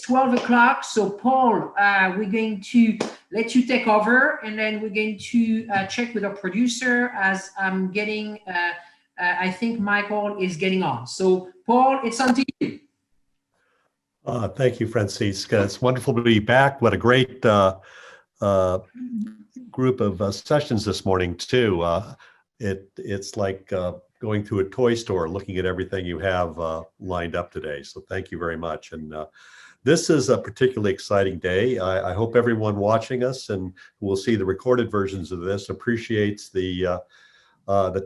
12 o'clock. So Paul, we're going to let you take over, and then we're going to check with our producer as I'm getting, I think Michael is getting on. So Paul, it's on to you. Thank you, Francisca. It's wonderful to be back. What a great group of sessions this morning too. It's like going to a toy store, looking at everything you have lined up today. So thank you very much. And this is a particularly exciting day. I hope everyone watching us and who will see the recorded versions of this appreciates the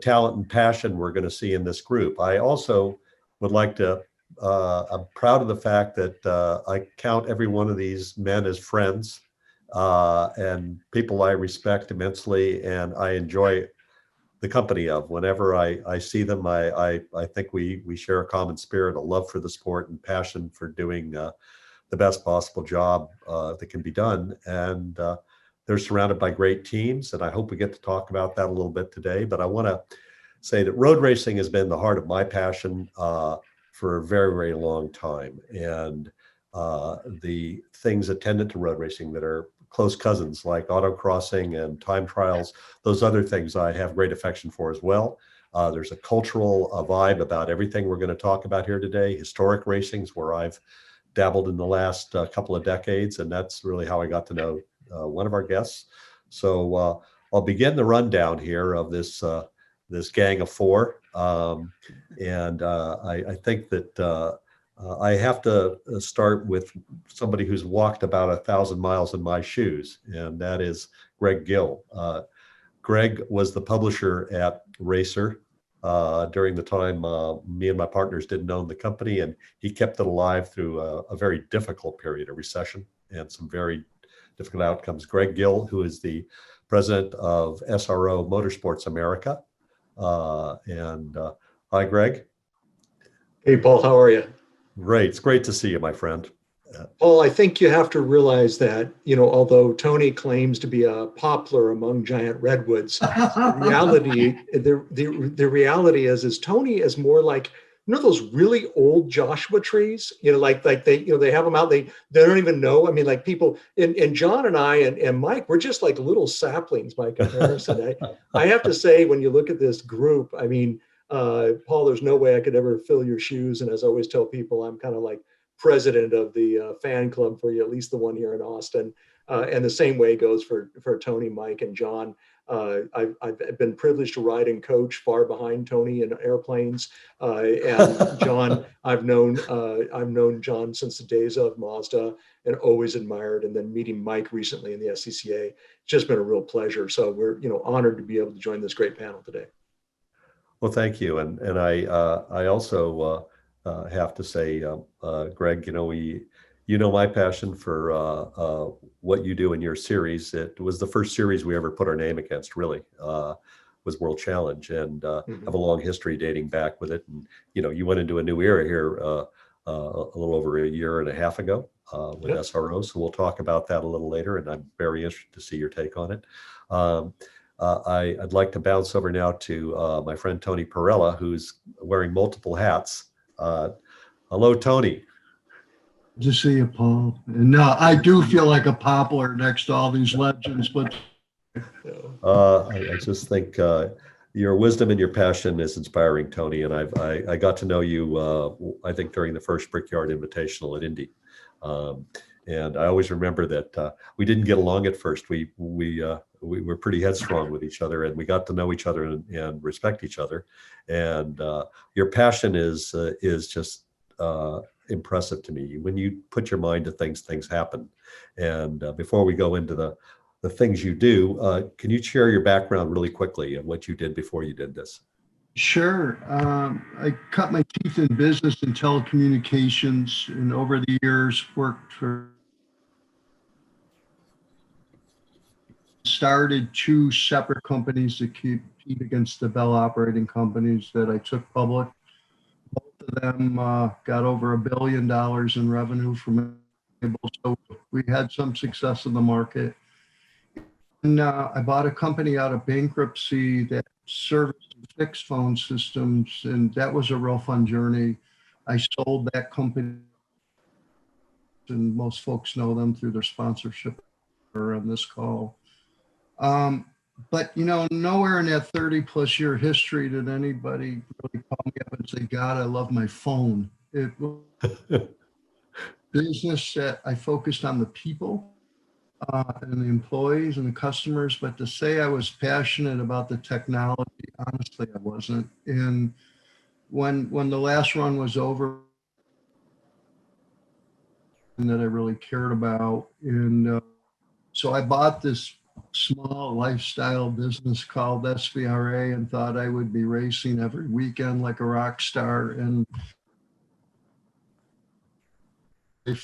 talent and passion we're going to see in this group. I also would like to, I'm proud of the fact that I count every one of these men as friends and people I respect immensely, and I enjoy the company of. Whenever I see them, I think we share a common spirit, a love for the sport and passion for doing the best possible job that can be done. And they're surrounded by great teams, and I hope we get to talk about that a little bit today. But I want to say that road racing has been the heart of my passion for a very, very long time. And the things attendant to road racing that are close cousins, like autocrossing and time trials, those other things I have great affection for as well. There's a cultural vibe about everything we're going to talk about here today. Historic racing's where I've dabbled in the last couple of decades, and that's really how I got to know one of our guests. So I'll begin the rundown here of this this gang of four, and I think that I have to start with somebody who's walked about 1,000 miles in my shoes, and that is Greg Gill. Greg was the publisher at Racer during the time me and my partners didn't own the company, and he kept it alive through a very difficult period, a recession, and some very difficult outcomes. Greg Gill, who is the president of SRO Motorsports America. Hi, Greg. Hey, Paul, how are you? Great. It's great to see you, my friend. Paul, I think you have to realize that, you know, although Tony claims to be a poplar among giant redwoods, the reality is Tony is more like, you know, those really old Joshua trees, you know, like they, you know, they have them out, they don't even know. I mean, like people, and John and I and Mike, we're just like little saplings by comparison. I have to say, when you look at this group, I mean, Paul, there's no way I could ever fill your shoes. And as I always tell people, I'm kind of like president of the fan club for you, at least the one here in Austin. And the same way goes for Tony, Mike, and John. I've been privileged to ride and coach far behind Tony in airplanes. And John, I've known John since the days of Mazda and always admired. And then meeting Mike recently in the SCCA, it's just been a real pleasure. So we're, you know, honored to be able to join this great panel today. Well, thank you. And I also have to say, Greg, you know, my passion for what you do in your series. It was the first series we ever put our name against, really, was World Challenge, and have a long history dating back with it. And, you know, you went into a new era here a little over a year and a half ago with SRO. So we'll talk about that a little later, and I'm very interested to see your take on it. I'd like to bounce over now to my friend Tony Perella, who's wearing multiple hats. Hello, Tony. Good to see you, Paul. And I do feel like a poplar next to all these legends, but I just think your wisdom and your passion is inspiring, Tony. And I got to know you, I think, during the first Brickyard Invitational at Indy. And I always remember that we didn't get along at first. We were pretty headstrong with each other, and we got to know each other and respect each other. And your passion is just impressive to me. When you put your mind to things, things happen. And before we go into the things you do, can you share your background really quickly and what you did before you did this? Sure. I cut my teeth in business and telecommunications, and over the years started two separate companies to compete against the Bell operating companies that I took public. Both of them got over $1 billion in revenue from it. So we had some success in the market. And I bought a company out of bankruptcy that serviced fixed phone systems, and that was a real fun journey. I sold that company and most folks know them through their sponsorship or on this call. But, you know, nowhere in that 30+ year history did anybody really call me up and say, God, I love my phone. It was business that I focused on the people and the employees and the customers, but to say I was passionate about the technology, honestly, I wasn't. And when the last run was over, and that I really cared about, and so I bought this small lifestyle business called SVRA and thought I would be racing every weekend like a rock star. And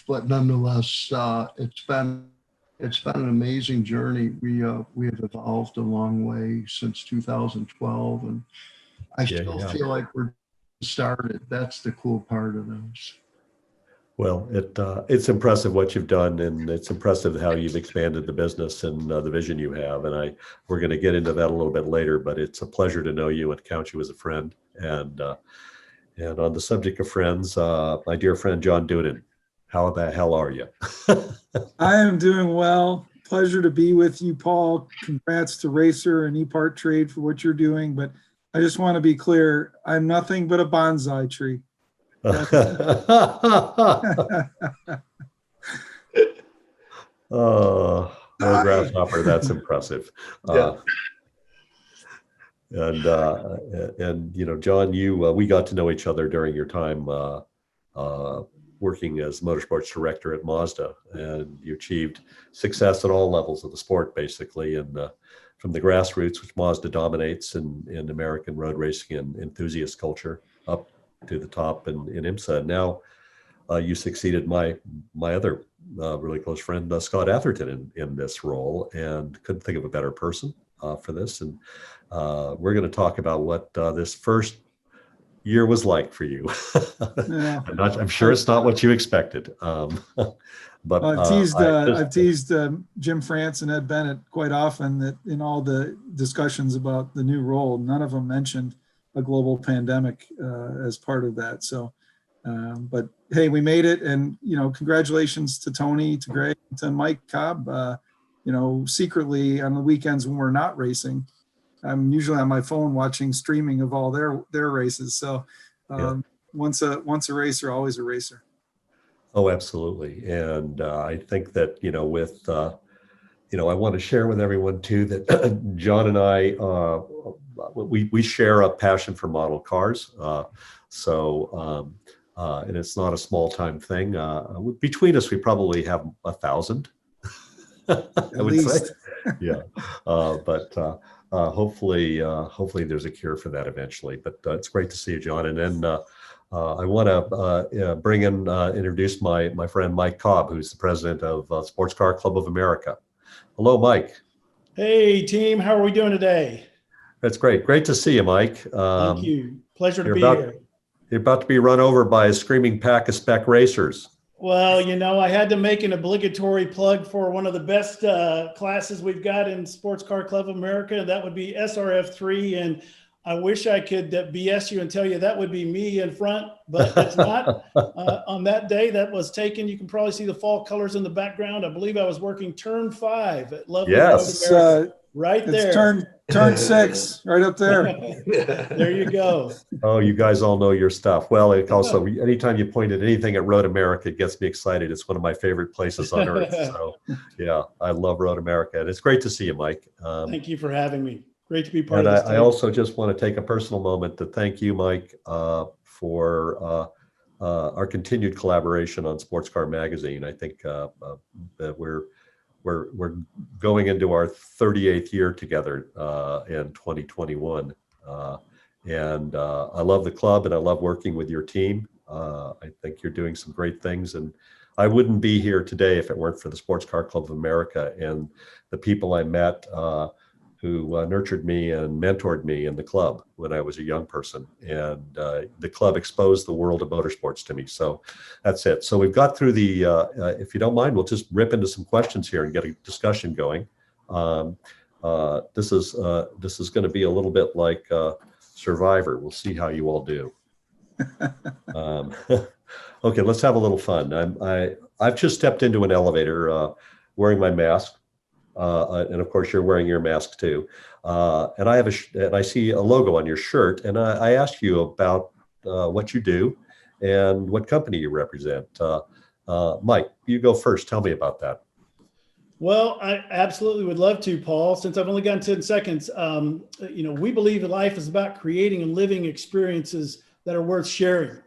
but nonetheless, it's been an amazing journey. We have evolved a long way since 2012, and I still feel like we're started. That's the cool part of this. Well, it's impressive what you've done, and it's impressive how you've expanded the business and the vision you have. And we're going to get into that a little bit later, but it's a pleasure to know you and count you as a friend. And on the subject of friends, my dear friend John Doonan, how the hell are you? I am doing well. Pleasure to be with you, Paul. Congrats to Racer and EPARTRADE for what you're doing. But I just want to be clear, I'm nothing but a bonsai tree. Oh, no grasshopper, that's impressive. Yeah. And you know, John, we got to know each other during your time working as motorsports director at Mazda, and you achieved success at all levels of the sport, basically, and from the grassroots, which Mazda dominates in American road racing and enthusiast culture, up to the top in IMSA. Now you succeeded my other really close friend, Scott Atherton, in this role, and couldn't think of a better person for this. And we're going to talk about what this first year was like for you. Yeah. I'm sure it's not what you expected. But I've teased Jim France and Ed Bennett quite often that in all the discussions about the new role, none of them mentioned a global pandemic as part of that. So, but hey, we made it, and you know, congratulations to Tony, to Greg, to Mike Cobb. You know, secretly on the weekends when we're not racing, I'm usually on my phone watching streaming of all their races. So, once a racer, always a racer. Oh, absolutely. And I think that, you know, with, you know, I want to share with everyone too that John and I, we share a passion for model cars. And it's not a small time thing. Between us, we probably have 1,000, I would say. Yeah. But hopefully there's a cure for that eventually. But it's great to see you, John. And then I want to introduce my friend Mike Cobb, who's the president of Sports Car Club of America. Hello, Mike. Hey, team. How are we doing today? That's great. Great to see you, Mike. Thank you. Pleasure to be here. You're about to be run over by a screaming pack of spec racers. Well, you know, I had to make an obligatory plug for one of the best classes we've got in Sports Car Club of America. That would be SRF3. And I wish I could BS you and tell you that would be me in front, but it's not. On that day that was taken, you can probably see the fall colors in the background. I believe I was working turn 5 at lovely America. Right there. It's turn 6, right up there. There you go. Oh, you guys all know your stuff. Well, it also, anytime you point at anything at Road America, it gets me excited. It's one of my favorite places on earth. So yeah, I love Road America. And it's great to see you, Mike. Thank you for having me. Great to be part of and this. I also just want to take a personal moment to thank you, Mike, for our continued collaboration on Sports Car Magazine. I think that we're going into our 38th year together in 2021. And I love the club and I love working with your team. I think you're doing some great things, and I wouldn't be here today if it weren't for the Sports Car Club of America and the people I met who nurtured me and mentored me in the club when I was a young person. And the club exposed the world of motorsports to me. So that's it. So we've got through the, if you don't mind, we'll just rip into some questions here and get a discussion going. This is going to be a little bit like Survivor. We'll see how you all do. Okay, let's have a little fun. I've just stepped into an elevator, wearing my mask, and of course you're wearing your mask too. And I see a logo on your shirt, and I asked you about what you do and what company you represent. Mike, you go first. Tell me about that. Well, I absolutely would love to, Paul. Since I've only got 10 seconds, we believe that life is about creating and living experiences that are worth sharing.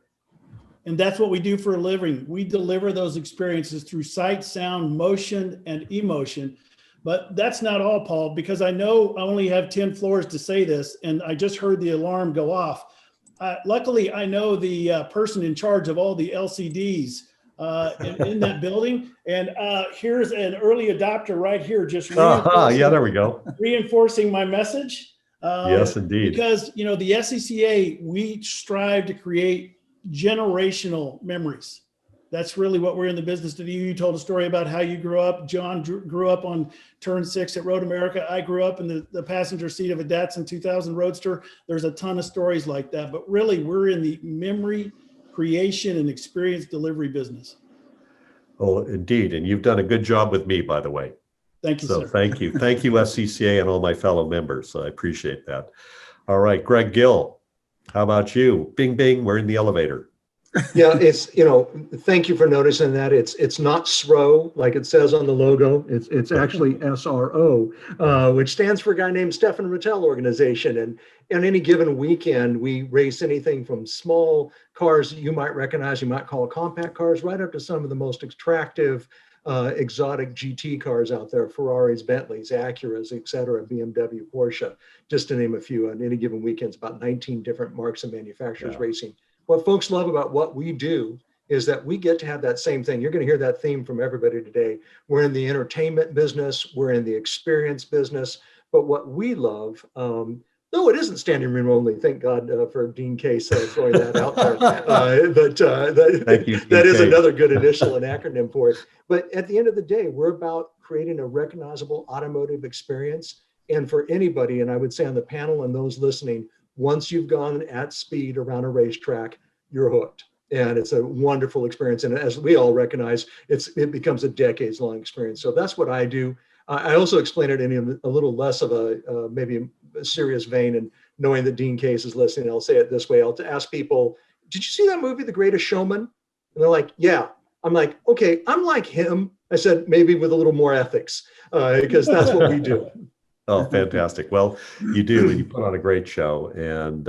And that's what we do for a living. We deliver those experiences through sight, sound, motion, and emotion. But that's not all, Paul, because I know I only have 10 floors to say this, and I just heard the alarm go off. Luckily, I know the person in charge of all the LCDs in that building. And here's an early adopter right here, just Yeah, there we go. reinforcing my message. Yes, indeed. Because, the SCCA, we strive to create generational memories. That's really what we're in the business to do. You told a story about how you grew up. John grew up on turn 6 at Road America. I grew up in the passenger seat of a Datsun 2000 Roadster. There's a ton of stories like that, but really we're in the memory creation and experience delivery business. Oh, indeed. And you've done a good job with me, by the way. Thank you, So sir. thank you. Thank you, SCCA, and all my fellow members. I appreciate that. All right, Greg Gill, how about you? Bing, bing, we're in the elevator. Yeah, it's, thank you for noticing that. It's not SRO like it says on the logo. It's actually SRO, which stands for a guy named Stefan Rattel Organization. And on any given weekend, we race anything from small cars that you might recognize, you might call compact cars, right up to some of the most attractive, exotic GT cars out there, Ferraris, Bentleys, Acuras, et cetera, BMW, Porsche, just to name a few. On any given weekend, it's about 19 different marques and manufacturers racing. What folks love about what we do is that we get to have that same thing. You're going to hear that theme from everybody today. We're in the entertainment business. We're in the experience business. But what we love, no, it isn't standing room only. Thank God for Dean Case throwing that out there. Thank you, that is Case. another good initial and acronym for it. But at the end of the day, we're about creating a recognizable automotive experience. And for anybody, and I would say on the panel and those listening, once you've gone at speed around a racetrack, you're hooked. And it's a wonderful experience. And as we all recognize, it becomes a decades-long experience. So that's what I do. I also explain it in a little less of a maybe a serious vein, and knowing that Dean Case is listening, I'll say it this way. I'll ask people, did you see that movie, The Greatest Showman? And they're like, yeah. I'm like, okay, I'm like him. I said, maybe with a little more ethics, because that's what we do. Oh, fantastic. Well, you do, and you put on a great show. And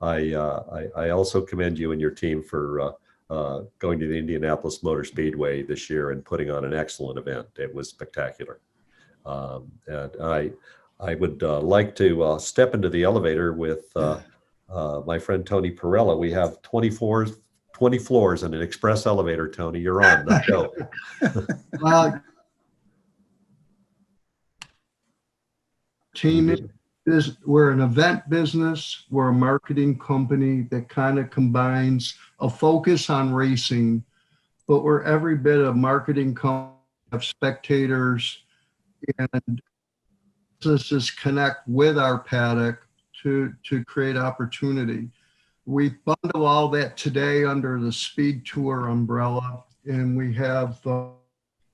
I also commend you and your team for going to the Indianapolis Motor Speedway this year and putting on an excellent event. It was spectacular. And I would like to step into the elevator with my friend Tony Perella. We have 20 floors and an express elevator. Tony, you're on. Let's go. Team is, we're an event business. We're a marketing company that kind of combines a focus on racing, but we're every bit of marketing company of spectators, and businesses connect with our paddock to create opportunity. We bundle all that today under the Speed Tour umbrella, and we have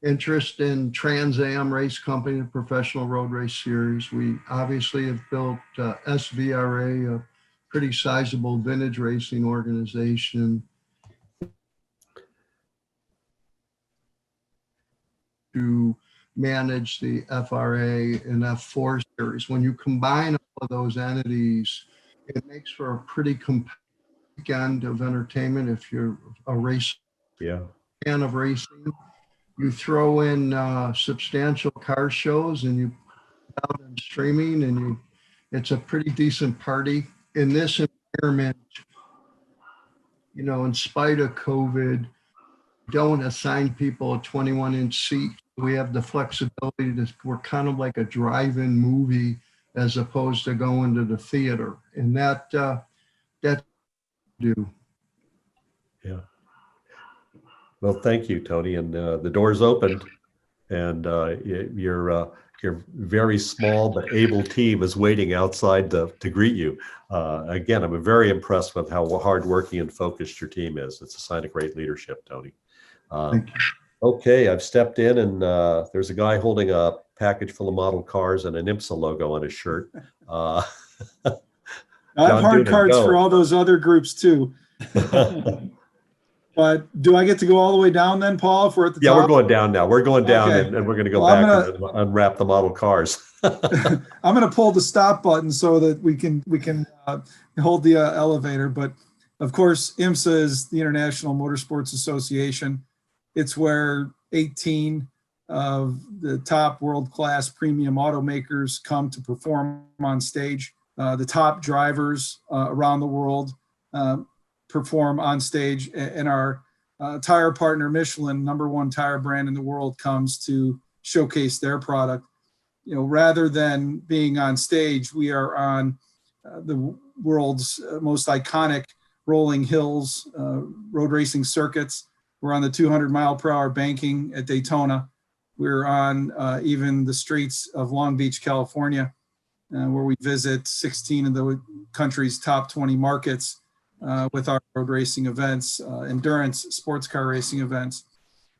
interest in Trans Am Race Company, the Professional Road Race Series. We obviously have built SVRA, a pretty sizable vintage racing organization, to manage the FRA and F4 series. When you combine all of those entities, it makes for a pretty compelling weekend of entertainment. If you're a race fan of racing, you throw in substantial car shows, and you put out on streaming, and it's a pretty decent party. In this environment, in spite of COVID, don't assign people a 21-inch seat. We have the flexibility we're kind of like a drive-in movie as opposed to going to the theater. And that do. Yeah. Well, thank you, Tony. And the door's opened, and you're your very small but able team is waiting outside to greet you. Again, I'm very impressed with how hardworking and focused your team is. It's a sign of great leadership, Tony. Thank you. Okay, I've stepped in, and there's a guy holding a package full of model cars and an IMSA logo on his shirt. I have hard cards for all those other groups too. But do I get to go all the way down then, Paul, if we're at the top? Yeah, we're going down now. We're going down, Okay. and we're going to go Well, back and unwrap the model cars. I'm going to pull the stop button so that we can hold the elevator. But of course, IMSA is the International Motorsports Association. It's where 18 of the top world-class premium automakers come to perform on stage. The top drivers around the world perform on stage, and our tire partner Michelin, #1 tire brand in the world, comes to showcase their product. You know, rather than being on stage, we are on the world's most iconic rolling hills, road racing circuits. We're on the 200-mile-per-hour banking at Daytona. We're on even the streets of Long Beach, California, where we visit 16 of the country's top 20 markets with our road racing events, endurance sports car racing events.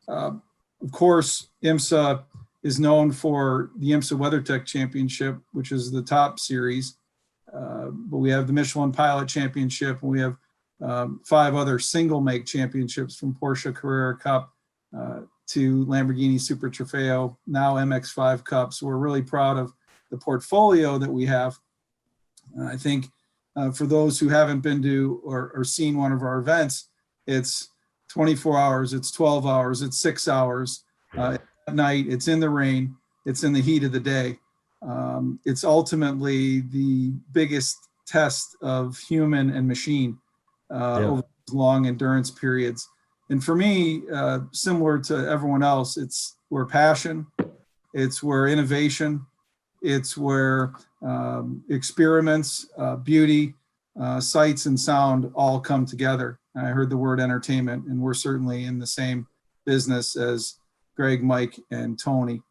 Of course, IMSA is known for the IMSA WeatherTech Championship, which is the top series. But we have the Michelin Pilot Championship, and we have 5 other single make championships, from Porsche Carrera Cup to Lamborghini Super Trofeo, now MX5 Cup. So we're really proud of the portfolio that we have. I think for those who haven't been to or seen one of our events, it's 24 hours, it's 12 hours, it's 6 hours. At night, it's in the rain, it's in the heat of the day. It's ultimately the biggest test of human and machine over long endurance periods. And for me, similar to everyone else, it's where passion, it's where innovation, it's where experiments, beauty, sights, and sound all come together. I heard the word entertainment, and we're certainly in the same business as Greg, Mike, and Tony.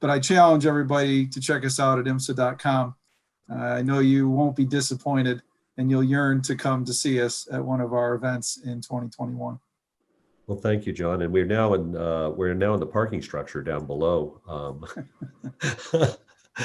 But I challenge everybody to check us out at IMSA.com. I know you won't be disappointed, and you'll yearn to come to see us at one of our events in 2021. Well, thank you, John. And we're now in the parking structure down below,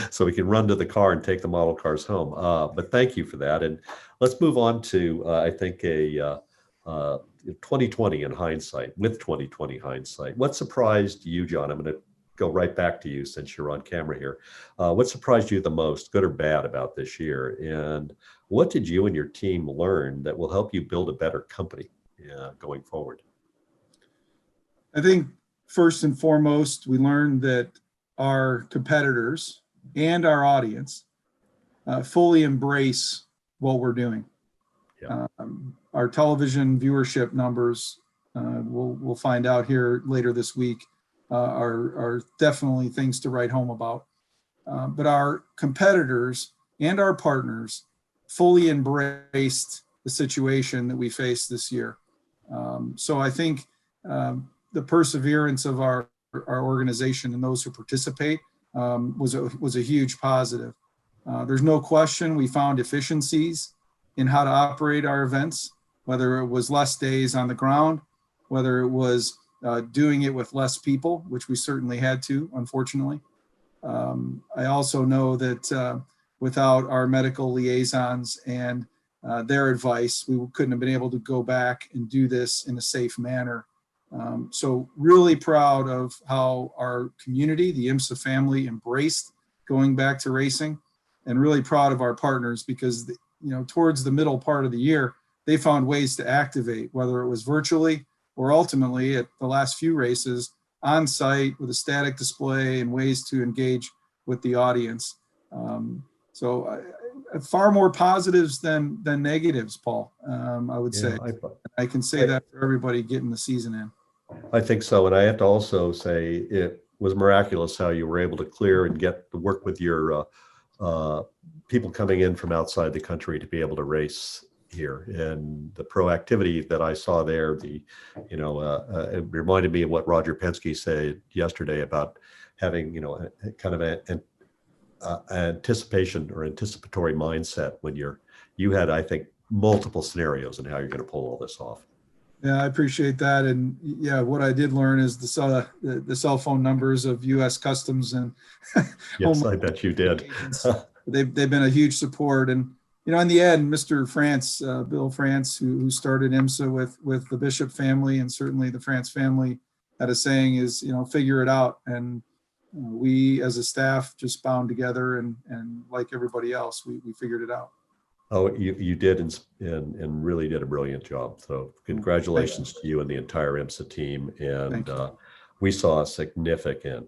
so we can run to the car and take the model cars home. But thank you for that. And let's move on to I think 2020 in hindsight. With 2020 hindsight, what surprised you, John? I'm going to go right back to you since you're on camera here. What surprised you the most, good or bad, about this year? And what did you and your team learn that will help you build a better company going forward? I think first and foremost, we learned that our competitors and our audience fully embrace what we're doing. Yeah. Our television viewership numbers, we'll find out here later this week, are definitely things to write home about. But our competitors and our partners fully embraced the situation that we faced this year. So I think the perseverance of our organization and those who participate was a huge positive. There's no question we found efficiencies in how to operate our events, whether it was less days on the ground, whether it was doing it with less people, which we certainly had to, unfortunately. I also know that without our medical liaisons and their advice, we couldn't have been able to go back and do this in a safe manner. So really proud of how our community, the IMSA family, embraced going back to racing, and really proud of our partners because, towards the middle part of the year, they found ways to activate, whether it was virtually or ultimately at the last few races on site with a static display and ways to engage with the audience. So far more positives than negatives, Paul, I would say. I can say that for everybody getting the season in. I think so. And I have to also say it was miraculous how you were able to clear and get to work with your people coming in from outside the country to be able to race here. And the proactivity that I saw there, it reminded me of what Roger Penske said yesterday about having, a kind of an anticipation or anticipatory mindset when you had, I think, multiple scenarios in how you're going to pull all this off. Yeah, I appreciate that. And yeah, what I did learn is the cell phone numbers of U.S. Customs and Yes, I bet you did. They've been a huge support. And, in the end, Mr. France, Bill France, who started IMSA with the Bishop family, and certainly the France family, had a saying is, figure it out. And we as a staff just bound together and like everybody else, we figured it out. Oh, you did and really did a brilliant job. So congratulations to you and the entire IMSA team. And we saw significant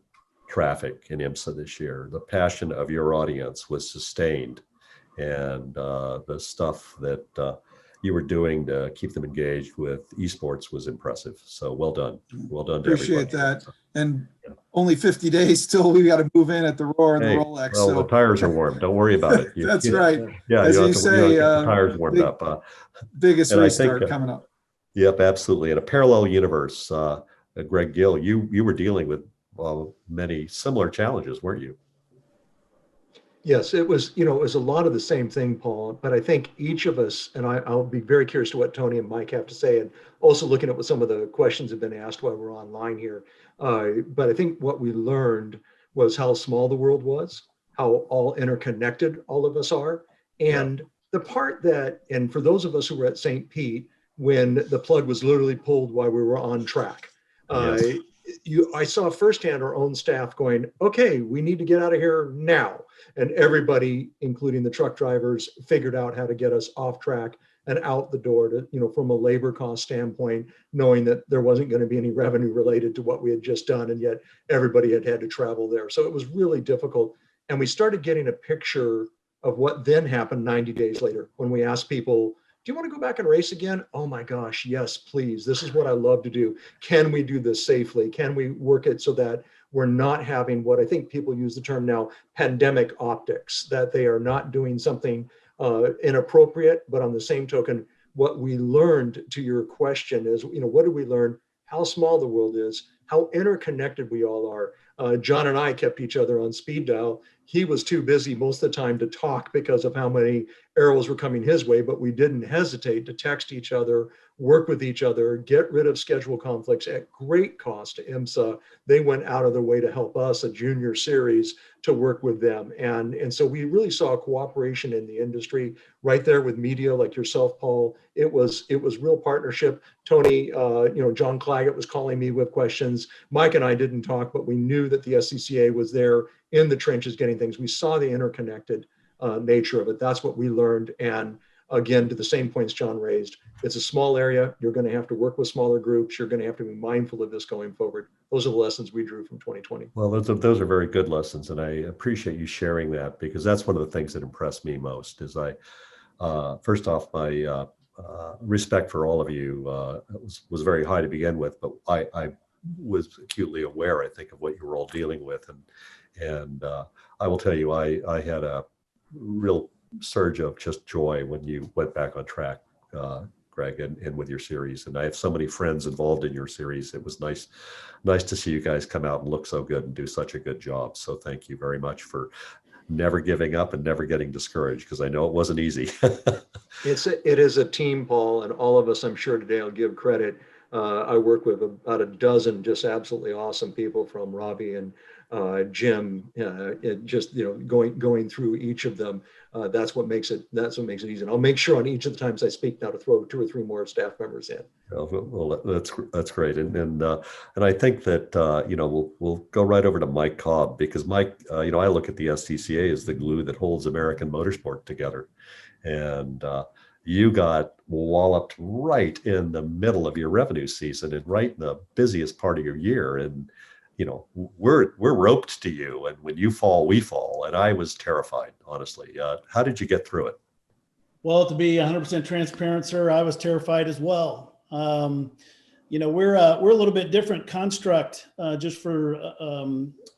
traffic in IMSA this year. The passion of your audience was sustained, and the stuff that you were doing to keep them engaged with esports was impressive. So well done. Well done to Appreciate everybody. that. And only 50 days still, we got to move in at the Roar and the Hey, Rolex. well, So the tires are warm. Don't worry about it. that's right. Yeah, As you you say, get the tires warmed big- up. biggest and I restart think, coming up. Yep, absolutely. In a parallel universe, Greg Gill, you were dealing with many similar challenges, weren't you? Yes, it was, it was a lot of the same thing, Paul, but I think each of us, and I'll be very curious to what Tony and Mike have to say, and also looking at what some of the questions have been asked while we're online here. But I think what we learned was how small the world was, how all interconnected all of us are. And the part that, and for those of us who were at St. Pete, when the plug was literally pulled while we were on track, Yes. I saw firsthand our own staff going, okay, we need to get out of here now. And everybody, including the truck drivers, figured out how to get us off track and out the door to, from a labor cost standpoint, knowing that there wasn't going to be any revenue related to what we had just done. And yet everybody had to travel there. So it was really difficult. And we started getting a picture of what then happened 90 days later when we asked people, do you want to go back and race again? Oh my gosh, yes, please. This is what I love to do. Can we do this safely? Can we work it so that we're not having what I think people use the term now, pandemic optics, that they are not doing something inappropriate, but on the same token, what we learned, to your question, is, what did we learn? How small the world is, how interconnected we all are. John and I kept each other on speed dial. He was too busy most of the time to talk because of how many arrows were coming his way, but we didn't hesitate to text each other, work with each other, get rid of schedule conflicts at great cost to IMSA. They went out of their way to help us, a junior series, to work with them. And so we really saw a cooperation in the industry right there with media like yourself, Paul. It was real partnership. Tony, John Claggett was calling me with questions. Mike and I didn't talk, but we knew that the SCCA was there in the trenches getting things. We saw the interconnected nature of it. That's what we learned. And again, to the same points John raised, it's a small area. You're going to have to work with smaller groups. You're going to have to be mindful of this going forward. Those are the lessons we drew from 2020. Well, those are very good lessons, and I appreciate you sharing that, because that's one of the things that impressed me most. Is first off, my respect for all of you was very high to begin with, but I was acutely aware, I think, of what you were all dealing with, and I will tell you, I had a real surge of just joy when you went back on track, Greg, and with your series. And I have so many friends involved in your series. It was nice to see you guys come out and look so good and do such a good job. So thank you very much for never giving up and never getting discouraged, because I know it wasn't easy. It is a team, Paul, and all of us, I'm sure today, I'll give credit. I work with about a dozen just absolutely awesome people, from Robbie and Jim, going through each of them. That's what makes it easy. And I'll make sure on each of the times I speak now to throw 2 or 3 more staff members in. Well, that's great. And I think that, we'll go right over to Mike Cobb, because Mike, I look at the SCCA as the glue that holds American motorsport together. And you got walloped right in the middle of your revenue season and right in the busiest part of your year. And, we're roped to you, and when you fall, we fall. And I was terrified, honestly. How did you get through it? Well, to be 100% transparent, sir, I was terrified as well. We're a little bit different construct, just for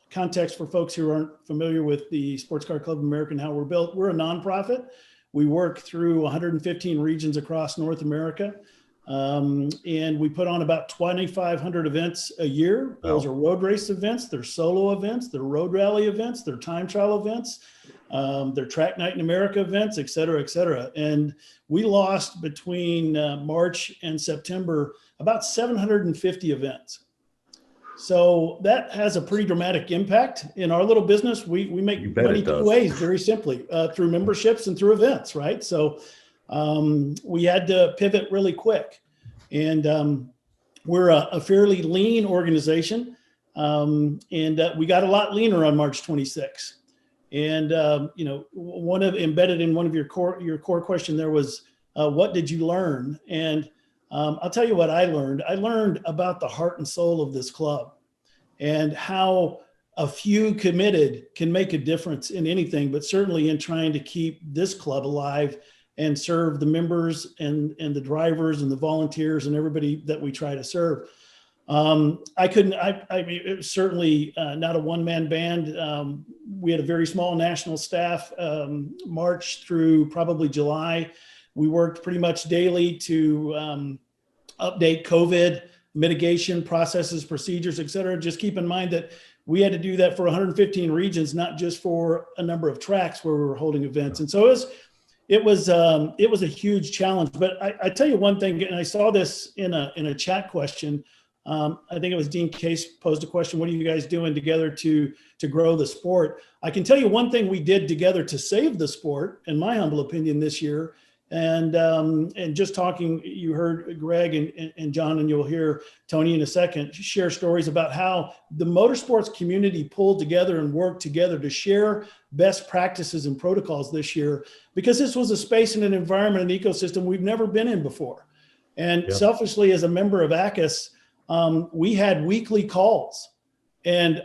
context for folks who aren't familiar with the Sports Car Club of America and how we're built. We're a nonprofit. We work through 115 regions across North America. And we put on about 2,500 events a year. Those are road race events, they're solo events, they're road rally events, they're time trial events, they're track night in America events, et cetera, et cetera. And we lost between March and September about 750 events. So that has a pretty dramatic impact in our little business. We make money two ways, very simply, through memberships and through events, right? So we had to pivot really quick. And we're a fairly lean organization. And we got a lot leaner on March 26. And, you know, embedded in one of your core question there was, what did you learn? And I'll tell you what I learned. I learned about the heart and soul of this club and how a few committed can make a difference in anything, but certainly in trying to keep this club alive and serve the members and the drivers and the volunteers and everybody that we try to serve. I mean, it was certainly not a one-man band. We had a very small national staff, March through probably July. We worked pretty much daily to update COVID mitigation processes, procedures, et cetera. Just keep in mind that we had to do that for 115 regions, not just for a number of tracks where we were holding events. And so it was a huge challenge. But I tell you one thing, and I saw this in a chat question. I think it was Dean Case posed a question. What are you guys doing together to grow the sport? I can tell you one thing we did together to save the sport, in my humble opinion, this year. And just talking, you heard Greg and John, and you'll hear Tony in a second, share stories about how the motorsports community pulled together and worked together to share best practices and protocols this year, because this was a space and an environment, an ecosystem we've never been in before. And selfishly, as a member of ACUS, we had weekly calls. And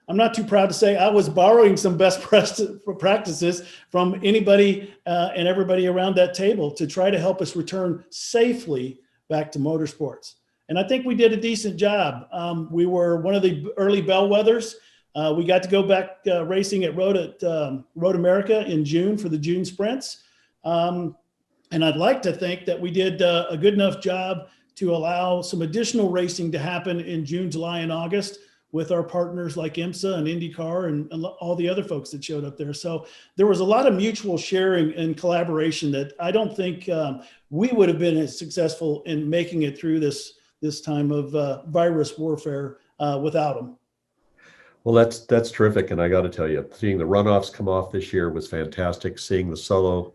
I'm not too proud to say I was borrowing some best practices from anybody and everybody around that table to try to help us return safely back to motorsports. And I think we did a decent job. We were one of the early bellwethers. We got to go back racing at Road America in June for the June sprints. And I'd like to think that we did a good enough job to allow some additional racing to happen in June, July, and August with our partners like IMSA and IndyCar and all the other folks that showed up there. So there was a lot of mutual sharing and collaboration that I don't think we would have been as successful in making it through this time of virus warfare without them. Well, that's terrific. And I got to tell you, seeing the runoffs come off this year was fantastic. Seeing the solo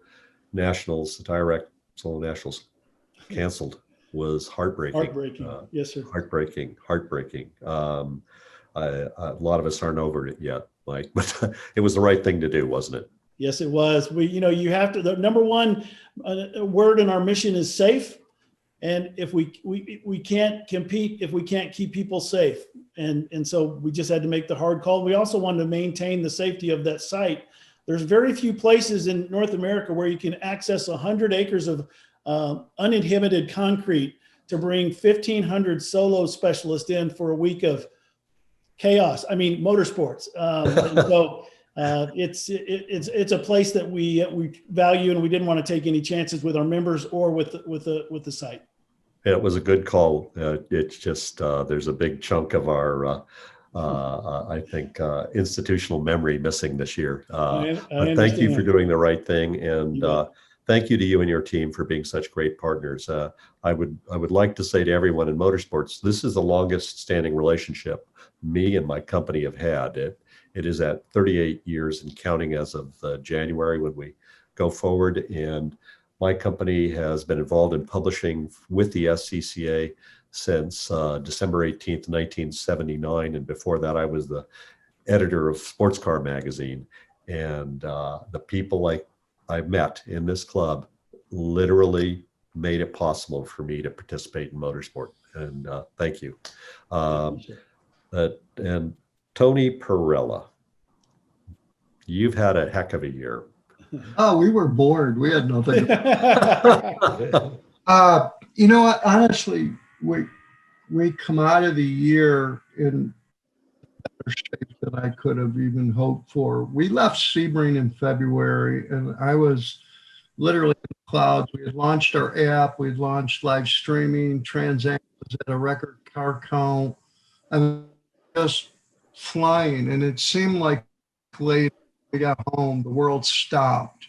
nationals, the Direct solo nationals canceled was heartbreaking. Heartbreaking. Yes, sir. Heartbreaking. A lot of us aren't over it yet, Mike, but it was the right thing to do, wasn't it? Yes, it was. You have to, the number one word in our mission is safe. And if we can't compete, if we can't keep people safe. And so we just had to make the hard call. We also wanted to maintain the safety of that site. There's very few places in North America where you can access 100 acres of uninhibited concrete to bring 1,500 solo specialists in for a week of chaos. I mean, motorsports. So it's a place that we value, and we didn't want to take any chances with our members or with the site. Yeah, it was a good call. It's just there's a big chunk of our I think institutional memory missing this year. But thank you for doing the right thing, and thank you to you and your team for being such great partners. I would like to say to everyone in motorsports, this is the longest standing relationship me and my company have had. It is at 38 years and counting as of January when we go forward. And my company has been involved in publishing with the SCCA since December 18th, 1979. And before that, I was the editor of Sports Car magazine. And the people I've met in this club literally made it possible for me to participate in motorsport. And thank you. And Tony Perella, you've had a heck of a year. Oh, we were bored. We had nothing. You know what? Honestly, we come out of the year in better shape than I could have even hoped for. We left Sebring in February, and I was literally in the clouds. We had launched our app, we had launched live streaming, Trans Am was at a record car count. I mean, just flying. And it seemed like late we got home, the world stopped.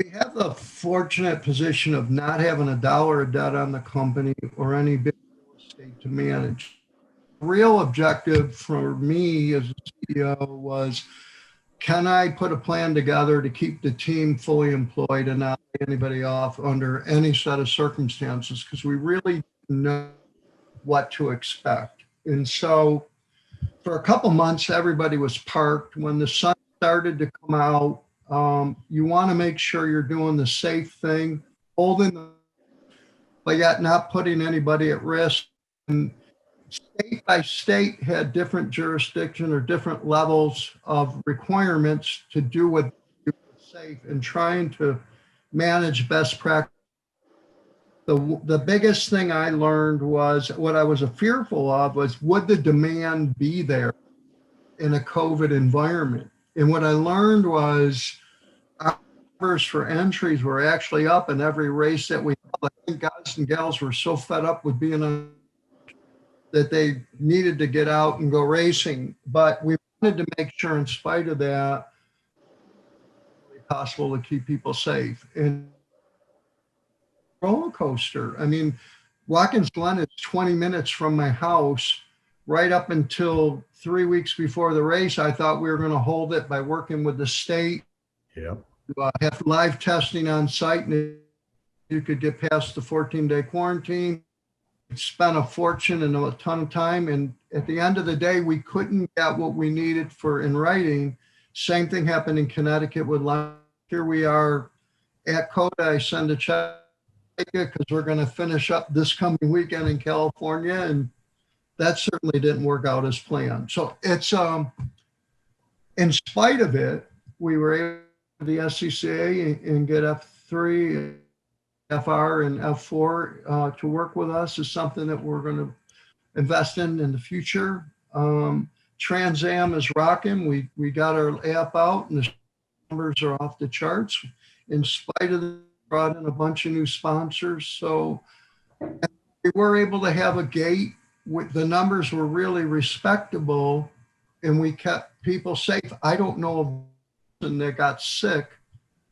We have the fortunate position of not having a dollar of debt on the company or any big real estate to manage. The real objective for me as a CEO was, can I put a plan together to keep the team fully employed and not lay anybody off under any set of circumstances? Because we really didn't know what to expect. And so for a couple months, everybody was parked. When the sun started to come out, you want to make sure you're doing the safe thing, but yet not putting anybody at risk. And state by state had different jurisdiction or different levels of requirements to do with safe and trying to manage best practice. The biggest thing I learned was what I was fearful of was, would the demand be there in a COVID environment? And what I learned was our numbers for entries were actually up in every race that we held. I think guys and gals were so fed up with being on that they needed to get out and go racing. But we wanted to make sure, in spite of that, it was possible to keep people safe. And roller coaster. I mean, Watkins Glen is 20 minutes from my house. Right up until 3 weeks before the race, I thought we were going to hold it by working with the state. Yep. Have live testing on site, and you could get past the 14-day quarantine. Spent a fortune and a ton of time, and at the end of the day, we couldn't get what we needed for in writing. Same thing happened in Connecticut with live. Here we are at COTA. I send a check because we're going to finish up this coming weekend in California, and that certainly didn't work out as planned. So it's in spite of it, we were able to the SCCA and get F3, FR, and F4 to work with us is something that we're going to invest in the future. Trans Am is rocking. We got our app out, and the numbers are off the charts. In spite of the brought in a bunch of new sponsors. So we were able to have a gate. The numbers were really respectable, and we kept people safe. I don't know of a person that got sick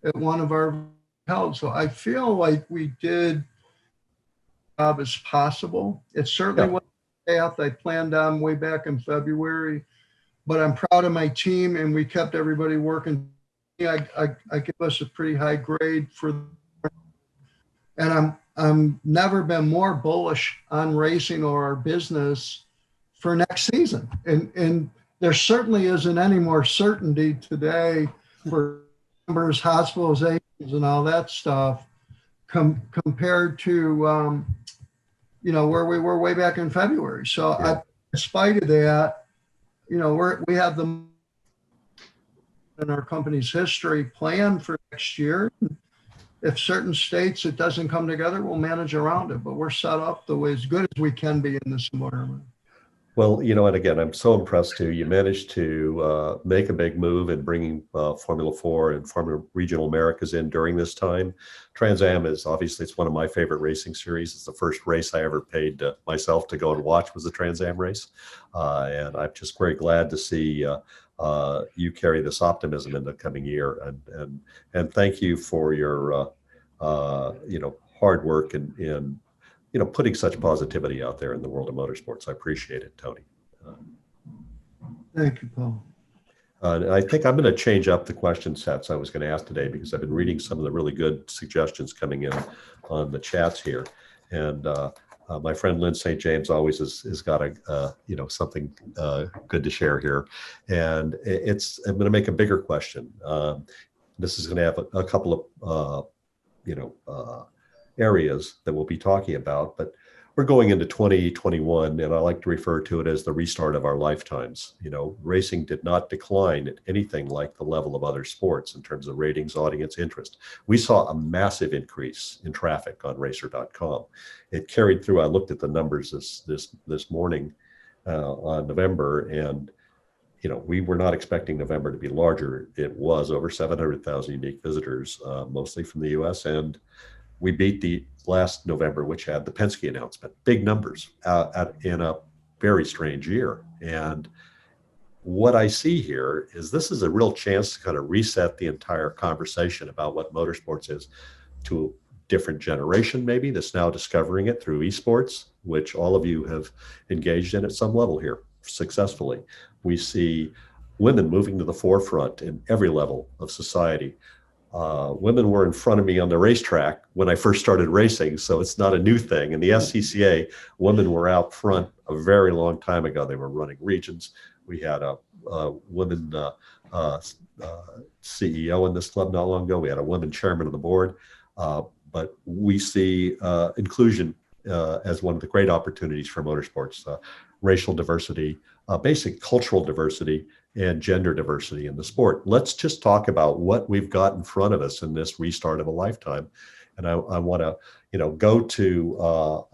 at one of our held. So I feel like we did job as possible. It certainly wasn't the path I planned on way back in February, but I'm proud of my team, and we kept everybody working. I give us a pretty high grade for, and I'm never been more bullish on racing or our business for next season. And there certainly isn't any more certainty today for numbers, hospitalizations, and all that stuff compared to where we were way back in February. So in spite of that, we have the in our company's history planned for next year. If certain states it doesn't come together, we'll manage around it, but we're set up the way as good as we can be in this environment. Well, and again, I'm so impressed too. You managed to make a big move in bringing Formula 4 and Formula Regional Americas in during this time. Trans Am is obviously, it's one of my favorite racing series. It's the first race I ever paid myself to go and watch was the Trans Am race. And I'm just very glad to see you carry this optimism in the coming year. And thank you for your, hard work in putting such positivity out there in the world of motorsports. I appreciate it, Tony. Thank you, Paul. And I think I'm going to change up the question sets I was going to ask today, because I've been reading some of the really good suggestions coming in on the chats here. And my friend Lynn St. James always has got something good to share here. And I'm going to make a bigger question. This is going to have a couple of, areas that we'll be talking about, but we're going into 2021, and I like to refer to it as the restart of our lifetimes. Racing did not decline at anything like the level of other sports in terms of ratings, audience, interest. We saw a massive increase in traffic on racer.com. It carried through. I looked at the numbers this morning on November, and we were not expecting November to be larger. It was over 700,000 unique visitors, mostly from the US. And we beat the last November, which had the Penske announcement, big numbers in a very strange year. And what I see here is this is a real chance to kind of reset the entire conversation about what motorsports is to a different generation, maybe, that's now discovering it through esports, which all of you have engaged in at some level here successfully. We see women moving to the forefront in every level of society. Women were in front of me on the racetrack when I first started racing, so it's not a new thing. In the SCCA, women were out front a very long time ago. They were running regions. We had a woman CEO in this club not long ago. We had a woman chairman of the board. But we see inclusion as one of the great opportunities for motorsports, racial diversity, basic cultural diversity, and gender diversity in the sport. Let's just talk about what we've got in front of us in this restart of a lifetime. And I want to, go to,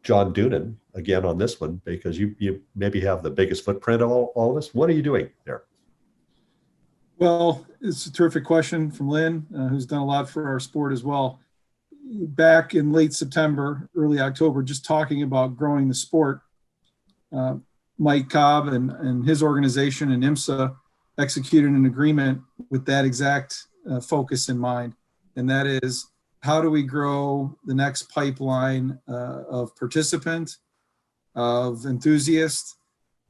John Doonan again on this one, because you maybe have the biggest footprint of all of us. What are you doing there? Well, it's a terrific question from Lynn, who's done a lot for our sport as well. Back in late September, early October, just talking about growing the sport, Mike Cobb and his organization and IMSA executed an agreement with that exact focus in mind. And that is, how do we grow the next pipeline of participant, of enthusiast,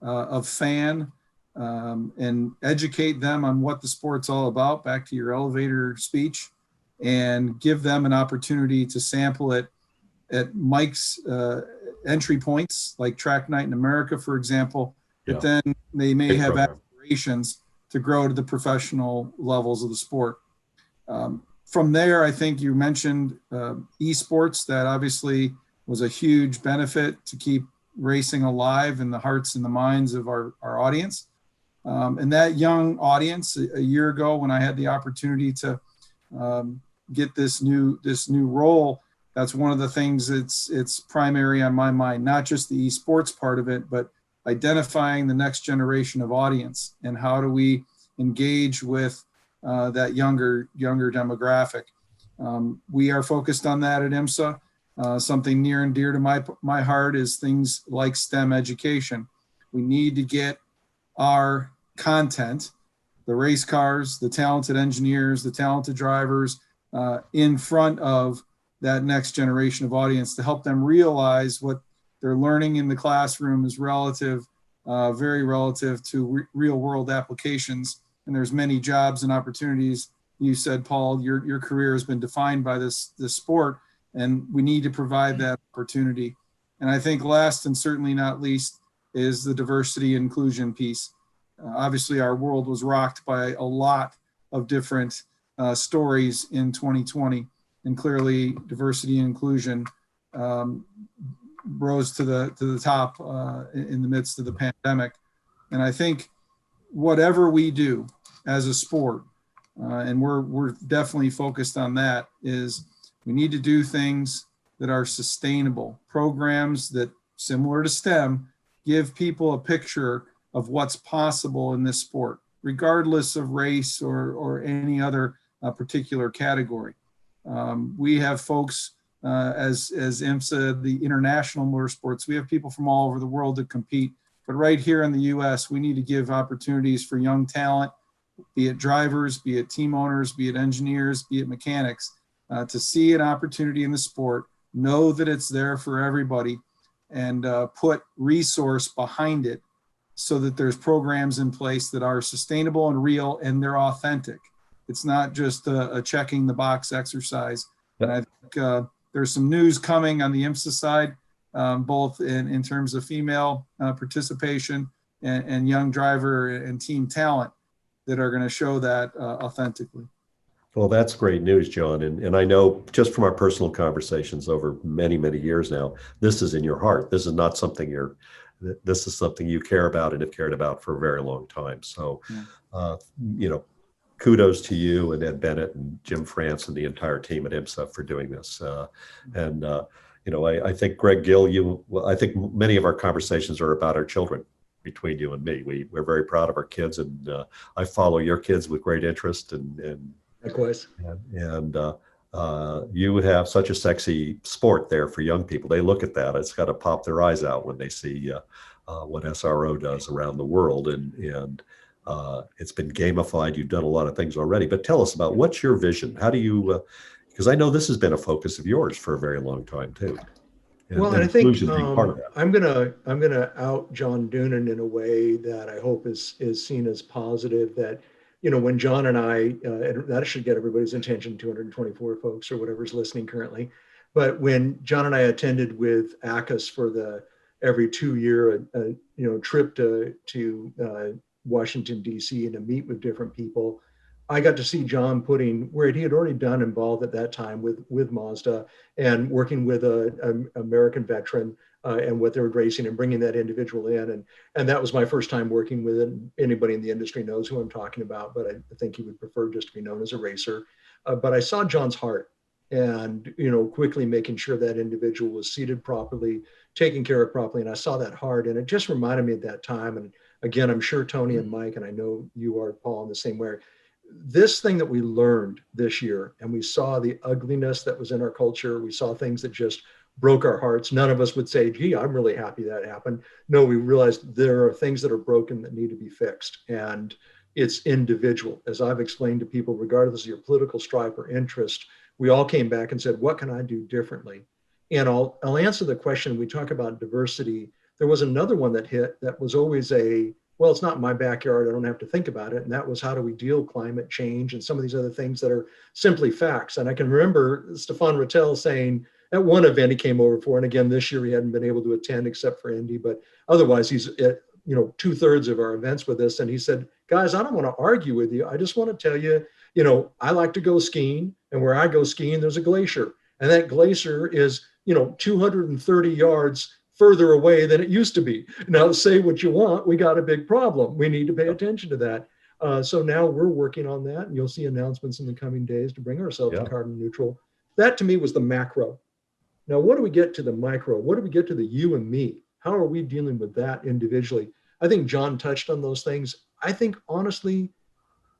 of fan, and educate them on what the sport's all about, back to your elevator speech, and give them an opportunity to sample it at Mike's entry points, like Track Night in America, for example. But then they may have aspirations to grow to the professional levels of the sport. From there, I think you mentioned esports. That obviously was a huge benefit to keep racing alive in the hearts and the minds of our audience. And that young audience, a year ago, when I had the opportunity to get this new role, that's one of the things it's primary on my mind, not just the esports part of it, but identifying the next generation of audience and how do we engage with that younger demographic. We are focused on that at IMSA. Something near and dear to my heart is things like STEM education. We need to get our content, the race cars, the talented engineers, the talented drivers, in front of that next generation of audience to help them realize what they're learning in the classroom is very relative to real world applications. And there's many jobs and opportunities. You said, Paul, your career has been defined by this sport, and we need to provide that opportunity. And I think last and certainly not least is the diversity and inclusion piece. Obviously, our world was rocked by a lot of different stories in 2020, and clearly diversity and inclusion rose to the top in the midst of the pandemic. And I think whatever we do as a sport, and we're definitely focused on that, is we need to do things that are sustainable, programs that, similar to STEM, give people a picture of what's possible in this sport, regardless of race or any other particular category. We have folks, as IMSA, the international motorsports, we have people from all over the world that compete. But right here in the US, we need to give opportunities for young talent, be it drivers, be it team owners, be it engineers, be it mechanics, to see an opportunity in the sport, know that it's there for everybody, and put resource behind it so that there's programs in place that are sustainable and real, and they're authentic. It's not just a checking the box exercise. And I think there's some news coming on the IMSA side, both in terms of female participation and young driver and team talent that are going to show that authentically. Well, that's great news, John. And I know just from our personal conversations over many, many years now, this is in your heart. This is not something this is something you care about and have cared about for a very long time. So, kudos to you and Ed Bennett and Jim France and the entire team at IMSA for doing this. I think Greg Gill, I think many of our conversations are about our children between you and me. We're very proud of our kids, and I follow your kids with great interest, and Likewise. you have such a sexy sport there for young people. They look at that. It's got to pop their eyes out when they see what SRO does around the world. And it's been gamified. You've done a lot of things already. But tell us about what's your vision? How do you, because I know this has been a focus of yours for a very long time too. And I think inclusion being part of that. I'm gonna out John Doonan in a way that I hope is seen as positive. That, you know, when John and I, and that should get everybody's attention, 224 folks or whatever's listening currently. But when John and I attended with ACUS for the every 2-year, trip to Washington, D.C. and to meet with different people, I got to see John putting where he had already done involved at that time with Mazda and working with an American veteran and what they were racing and bringing that individual in. And that was my first time working with it. Anybody in the industry knows who I'm talking about, but I think he would prefer just to be known as a racer. But I saw John's heart and, quickly making sure that individual was seated properly, taken care of properly. And I saw that heart, and it just reminded me at that time. And again, I'm sure Tony and Mike, and I know you are, Paul, in the same way. This thing that we learned this year, and we saw the ugliness that was in our culture. We saw things that just broke our hearts. None of us would say, gee, I'm really happy that happened. No, we realized there are things that are broken that need to be fixed. And it's individual. As I've explained to people, regardless of your political stripe or interest, we all came back and said, what can I do differently? And I'll answer the question. We talk about diversity. There was another one that hit that was always well, it's not in my backyard, I don't have to think about it. And that was, how do we deal with climate change and some of these other things that are simply facts. And I can remember Stefan Rattel saying at one event he came over for, and again, this year he hadn't been able to attend except for Indy, but otherwise he's at 2/3 of our events with us. And he said, guys, I don't want to argue with you. I just want to tell you, I like to go skiing, and where I go skiing, there's a glacier. And that glacier is, 230 yards further away than it used to be. Now, say what you want, we got a big problem. We need to pay attention to that. So now we're working on that, and you'll see announcements in the coming days to bring ourselves to carbon neutral. That to me was the macro. Now, what do we get to the micro? What do we get to the you and me? How are we dealing with that individually? I think John touched on those things. I think honestly,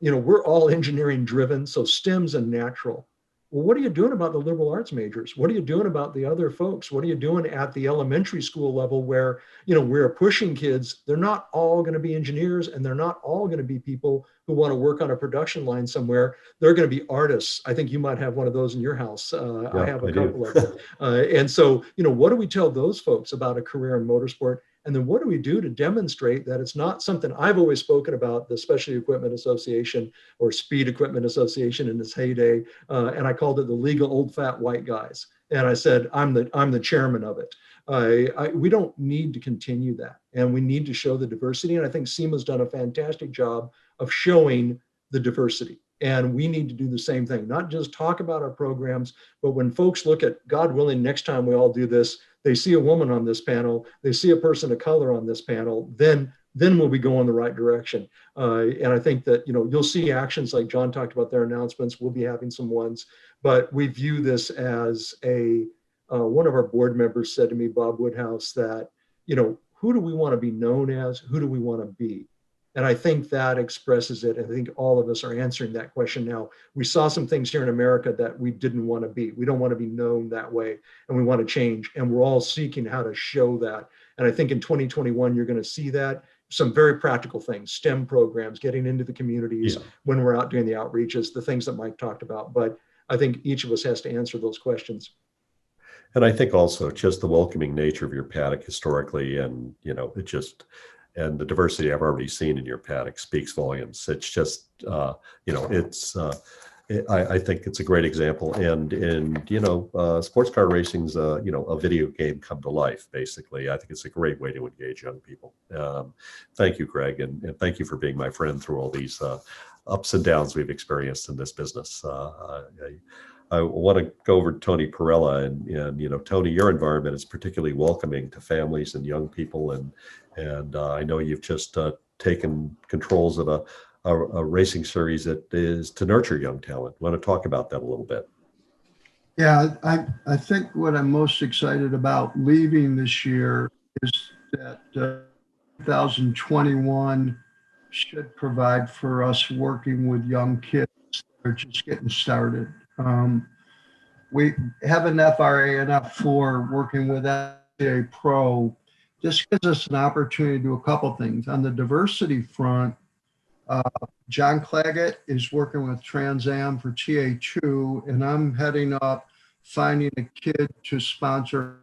we're all engineering driven, so STEM's a natural. Well, what are you doing about the liberal arts majors? What are you doing about the other folks? What are you doing at the elementary school level where, we're pushing kids? They're not all going to be engineers, and they're not all going to be people who want to work on a production line somewhere. They're going to be artists. I think you might have one of those in your house. I have a couple of them. And so, what do we tell those folks about a career in motorsport? And then what do we do to demonstrate that it's not something? I've always spoken about the Specialty Equipment Association, or Speed Equipment Association in its heyday, and I called it the League of Old Fat White Guys. And I said, I'm the chairman of it. We don't need to continue that, and we need to show the diversity. And I think SEMA's done a fantastic job of showing the diversity. And we need to do the same thing, not just talk about our programs, but when folks look at, God willing, next time we all do this, they see a woman on this panel, they see a person of color on this panel, then we'll be going the right direction. And I think that, you'll see actions like John talked about, their announcements. We'll be having some ones, but we view this as one of our board members said to me, Bob Woodhouse, that, who do we want to be known as? Who do we want to be? And I think that expresses it. I think all of us are answering that question now. We saw some things here in America that we didn't want to be. We don't want to be known that way, and we want to change. And we're all seeking how to show that. And I think in 2021, you're going to see that. Some very practical things, STEM programs, getting into the communities when we're out doing the outreaches, the things that Mike talked about. But I think each of us has to answer those questions. And I think also just the welcoming nature of your paddock historically, and, and the diversity I've already seen in your paddock speaks volumes. It's just, I think it's a great example. And sports car racing's, a video game come to life, basically. I think it's a great way to engage young people. Thank you, Greg. And thank you for being my friend through all these ups and downs we've experienced in this business. I want to go over to Tony Perella, and Tony, your environment is particularly welcoming to families and young people, and I know you've just taken controls of a racing series that is to nurture young talent. Want to talk about that a little bit? Yeah, I think what I'm most excited about leaving this year is that 2021 should provide for us working with young kids that are just getting started. We have an FRA and F4 working with SCA Pro. This gives us an opportunity to do a couple things. On the diversity front, John Claggett is working with Trans Am for TA2, and I'm heading up finding a kid to sponsor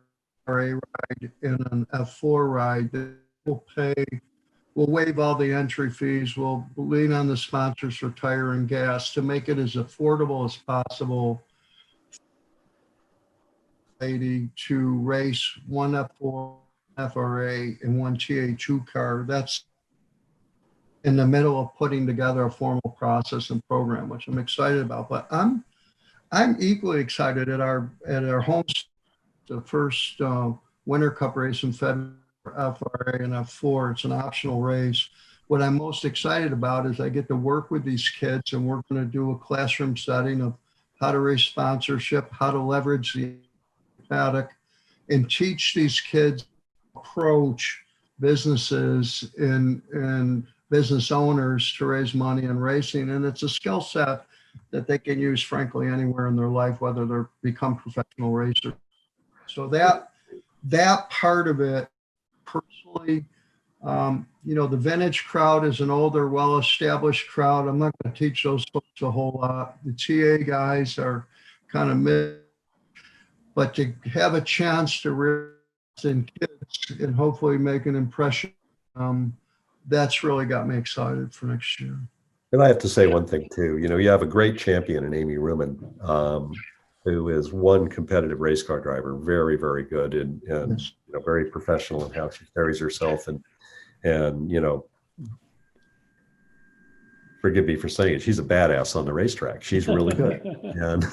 a ride and an F4 ride that will pay. We'll waive all the entry fees. We'll lean on the sponsors for tire and gas to make it as affordable as possible to race one F4 FRA and one TA2 car. That's in the middle of putting together a formal process and program, which I'm excited about. But I'm equally excited at our home, the first Winter Cup race in February, FRA and F4. It's an optional race. What I'm most excited about is I get to work with these kids, and we're going to do a classroom setting of how to raise sponsorship, how to leverage the paddock, and teach these kids approach businesses and business owners to raise money in racing. And it's a skill set that they can use, frankly, anywhere in their life, whether they're become professional racers. So that part of it, personally, the vintage crowd is an older, well-established crowd. I'm not going to teach those folks a whole lot. The TA guys are kind of mid, but to have a chance to raise in kids and hopefully make an impression, that's really got me excited for next year. And I have to say one thing too. You have a great champion in Amy Ruman, who is one competitive race car driver, very, very good and Yes. very professional in how she carries herself, and forgive me for saying it, she's a badass on the racetrack. She's really good. And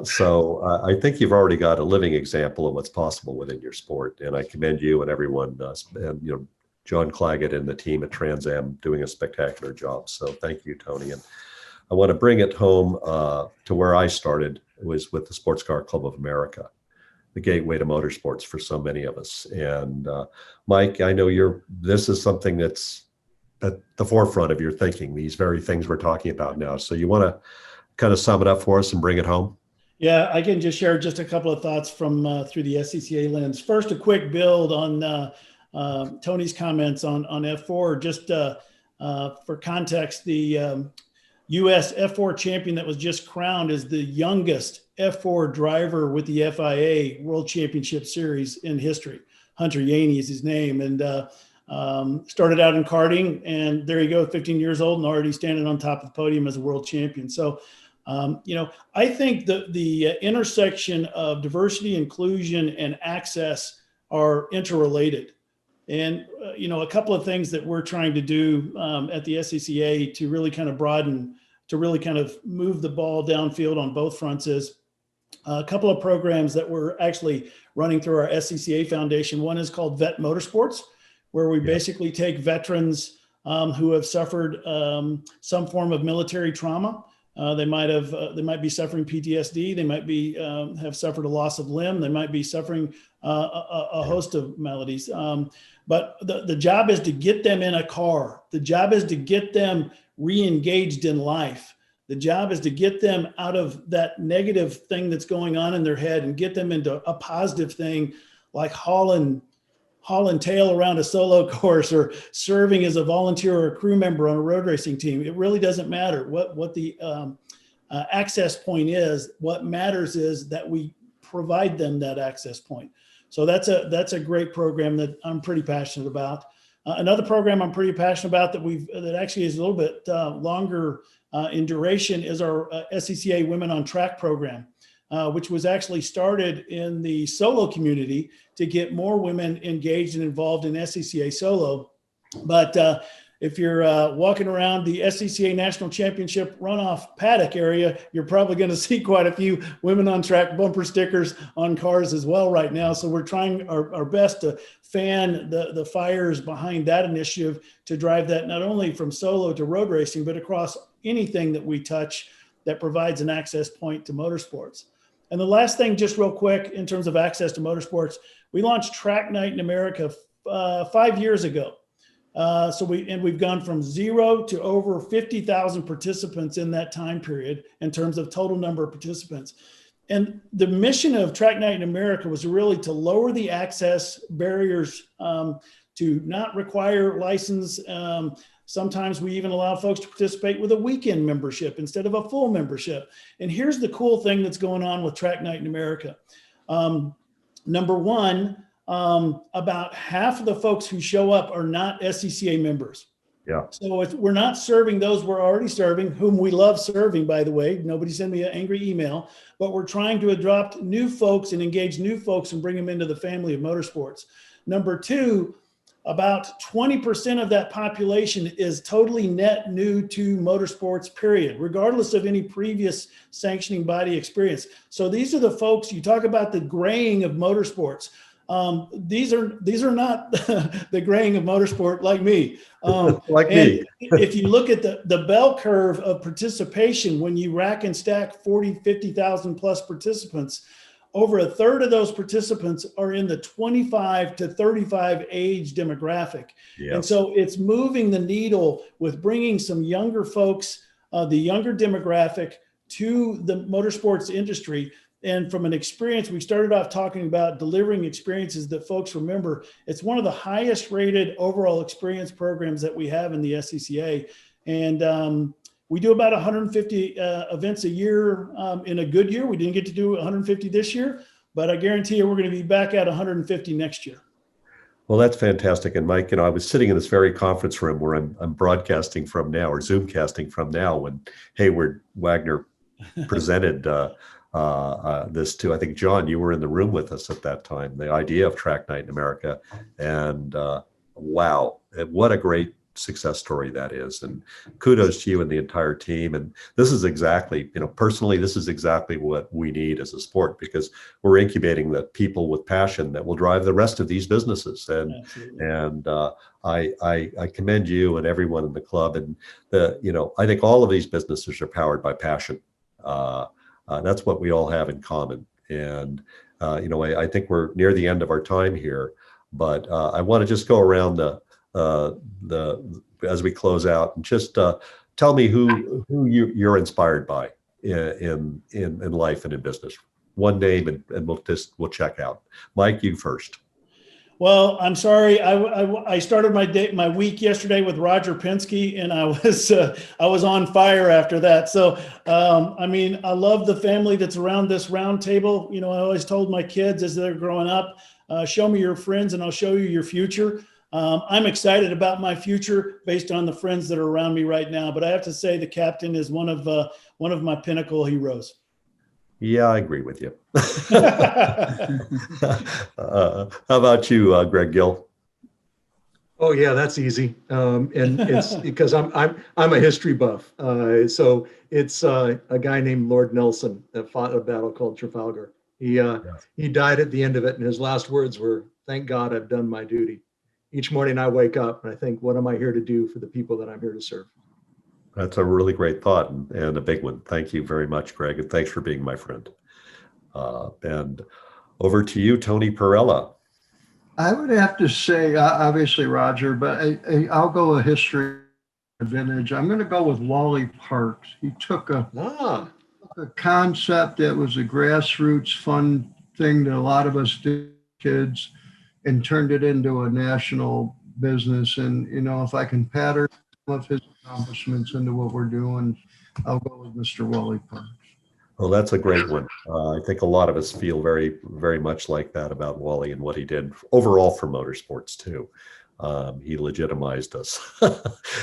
so I think you've already got a living example of what's possible within your sport. And I commend you and everyone, and John Claggett and the team at Trans Am doing a spectacular job. So thank you, Tony. And I want to bring it home to where I started, was with the Sports Car Club of America, the gateway to motorsports for so many of us. And Mike, I know this is something that's at the forefront of your thinking, these very things we're talking about now. So you want to kind of sum it up for us and bring it home? Yeah, I can just share just a couple of thoughts from through the SCCA lens. First, a quick build on Tony's comments on F4. Just for context, the U.S. F4 champion that was just crowned is the youngest F4 driver with the FIA World Championship Series in history. Hunter Yaney is his name, and started out in karting, and there you go, 15 years old and already standing on top of the podium as a world champion. So, I think the intersection of diversity, inclusion, and access are interrelated. And, a couple of things that we're trying to do at the SCCA to really kind of broaden, to really kind of move the ball downfield on both fronts is a couple of programs that we're actually running through our SCCA Foundation. One is called Vet Motorsports, where we basically take veterans who have suffered some form of military trauma. They might be suffering PTSD. They might be have suffered a loss of limb. They might be suffering a host of maladies. But the job is to get them in a car. The job is to get them re-engaged in life. The job is to get them out of that negative thing that's going on in their head and get them into a positive thing, like hauling tail around a solo course or serving as a volunteer or a crew member on a road racing team. It really doesn't matter what the access point is. What matters is that we provide them that access point. So that's a great program that I'm pretty passionate about. Another program I'm pretty passionate about that actually is a little bit longer in duration is our SCCA Women on Track program. Which was actually started in the solo community to get more women engaged and involved in SCCA solo. But if you're walking around the SCCA National Championship runoff paddock area, you're probably going to see quite a few Women on Track bumper stickers on cars as well right now. So we're trying our best to fan the fires behind that initiative to drive that not only from solo to road racing, but across anything that we touch that provides an access point to motorsports. And the last thing, just real quick, in terms of access to motorsports, we launched Track Night in America 5 years ago. We've gone from 0 to over 50,000 participants in that time period in terms of total number of participants. And the mission of Track Night in America was really to lower the access barriers, to not require license. Sometimes we even allow folks to participate with a weekend membership instead of a full membership. And here's the cool thing that's going on with Track Night in America. Number one, about half of the folks who show up are not SCCA members. Yeah. So we're not serving those we're already serving, whom we love serving, by the way. Nobody send me an angry email, but we're trying to adopt new folks and engage new folks and bring them into the family of motorsports. Number two, about 20% of that population is totally net new to motorsports, period, regardless of any previous sanctioning body experience. So these are the folks, you talk about the graying of motorsports. These are not the graying of motorsport like me. Like me. If you look at the bell curve of participation, when you rack and stack 40, 50,000 plus participants, over a third of those participants are in the 25 to 35 age demographic. Yes. And so it's moving the needle with bringing some younger folks, the younger demographic, to the motorsports industry. And from an experience, we started off talking about delivering experiences that folks remember. It's one of the highest rated overall experience programs that we have in the SCCA. And we do about 150 events a year in a good year. We didn't get to do 150 this year, but I guarantee you we're going to be back at 150 next year. Well, that's fantastic. And Mike, I was sitting in this very conference room where I'm broadcasting from now, or Zoom casting from now, when Hayward Wagner presented this to, I think, John, you were in the room with us at that time, the idea of Track Night in America. And wow, what a great success story that is. And kudos to you and the entire team. And this is exactly, personally, this is exactly what we need as a sport, because we're incubating the people with passion that will drive the rest of these businesses. And I commend you and everyone in the club. And I think all of these businesses are powered by passion. That's what we all have in common. And I think we're near the end of our time here, but I want to just go around as we close out, and just tell me who you're inspired by in life and in business. One name, and we'll check out. Mike, you first. Well, I'm sorry. I started my week yesterday with Roger Penske, and I was on fire after that. So, I love the family that's around this round table. I always told my kids as they're growing up, show me your friends and I'll show you your future. I'm excited about my future based on the friends that are around me right now. But I have to say the captain is one of my pinnacle heroes. Yeah, I agree with you. How about you, Greg Gill? Oh yeah, that's easy. And it's because I'm a history buff. So it's a guy named Lord Nelson that fought a battle called Trafalgar. He died at the end of it, and his last words were, "Thank God I've done my duty." Each morning I wake up and I think, what am I here to do for the people that I'm here to serve? That's a really great thought, and a big one. Thank you very much, Greg, and thanks for being my friend. And over to you, Tony Perella. I would have to say, obviously, Roger, but I'll go a history vintage. I'm going to go with Wally Parks. He took a concept that was a grassroots fun thing that a lot of us did, kids, and turned it into a national business. And, if I can pattern some of his accomplishments into what we're doing, I'll go with Mr. Wally Parks. Well, that's a great one. I think a lot of us feel very, very much like that about Wally and what he did overall for motorsports too. He legitimized us.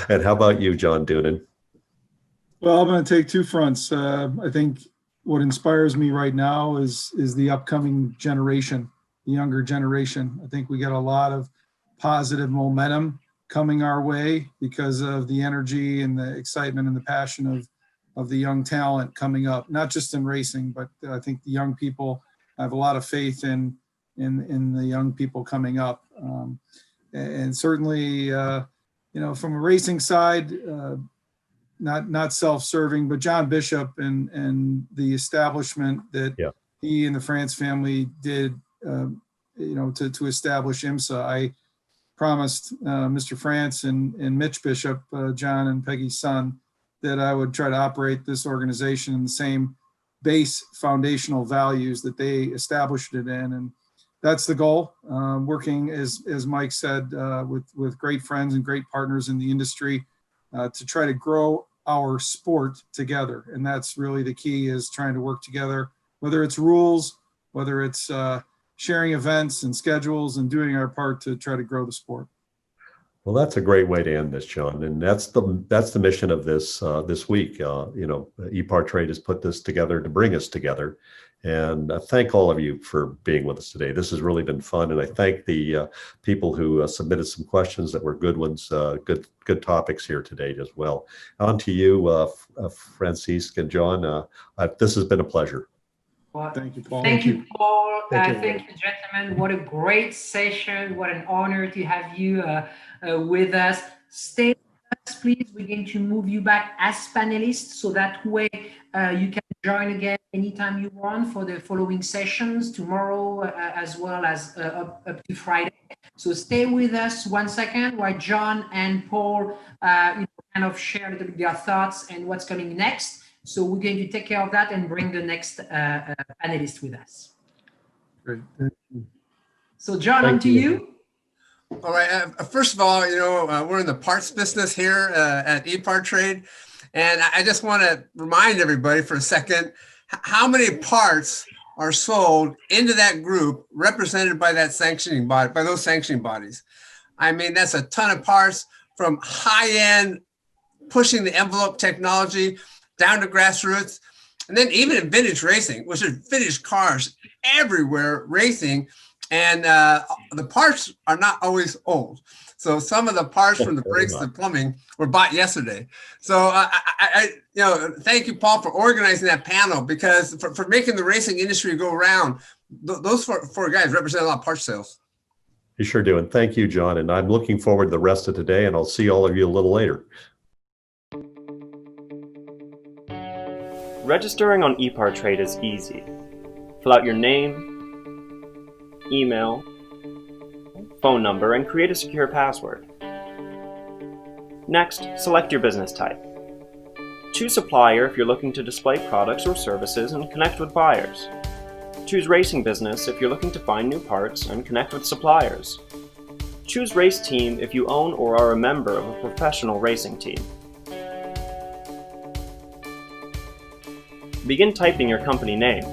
And how about you, John Doonan? Well, I'm going to take two fronts. I think what inspires me right now is the upcoming generation, the younger generation. I think we got a lot of positive momentum coming our way because of the energy and the excitement and the passion of the young talent coming up, not just in racing, but I think the young people, I have a lot of faith in the young people coming up. And certainly, from a racing side, not self-serving, but John Bishop and the establishment that he and the France family did, to establish IMSA. promised Mr. France and Mitch Bishop, John and Peggy's son, that I would try to operate this organization in the same base foundational values that they established it in. And that's the goal. Working, as Mike said, with great friends and great partners in the industry to try to grow our sport together. And that's really the key, is trying to work together, whether it's rules, whether it's sharing events and schedules, and doing our part to try to grow the sport. Well, that's a great way to end this, John, and that's the mission of this this week. EPARTRADE has put this together to bring us together, and I thank all of you for being with us today. This has really been fun, and I thank the people who submitted some questions that were good ones, good topics here today as well. On to you, Francisque and John. This has been a pleasure. Well, thank you, Paul. Thank you, Paul. Thank you. Thank you, gentlemen. What a great session. What an honor to have you with us. Stay with us, please. We're going to move you back as panelists, so that way you can join again anytime you want for the following sessions tomorrow, as well as up to Friday. So stay with us 1 second while John and Paul kind of share a little bit their thoughts and what's coming next. So we're going to take care of that and bring the next panelist with us. Great. So John, on to you. All right. First of all, we're in the parts business here at EPARTRADE, and I just want to remind everybody for a second how many parts are sold into that group represented by that sanctioning body, by those sanctioning bodies. I mean, that's a ton of parts, from high-end pushing the envelope technology down to grassroots, and then even in vintage racing, which is vintage cars everywhere racing. And the parts are not always old. So some of the parts from the brakes to the plumbing were bought yesterday. So I thank you, Paul, for organizing that panel, because for making the racing industry go around, those four guys represent a lot of parts sales. You sure do. And thank you, John. And I'm looking forward to the rest of today, and I'll see all of you a little later. Registering on EPARTRADE is easy. Fill out your name, email, phone number, and create a secure password. Next, select your business type. Choose supplier if you're looking to display products or services and connect with buyers. Choose racing business if you're looking to find new parts and connect with suppliers. Choose race team if you own or are a member of a professional racing team. Begin typing your company name.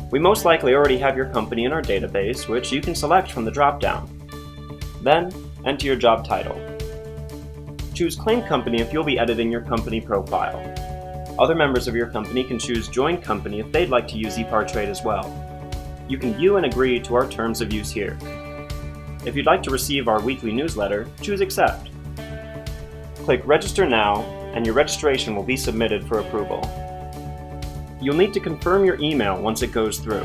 We most likely already have your company in our database, which you can select from the drop-down. Then, enter your job title. Choose Claim Company if you'll be editing your company profile. Other members of your company can choose Join Company if they'd like to use EPARTRADE as well. You can view and agree to our terms of use here. If you'd like to receive our weekly newsletter, choose Accept. Click Register Now, and your registration will be submitted for approval. You'll need to confirm your email once it goes through.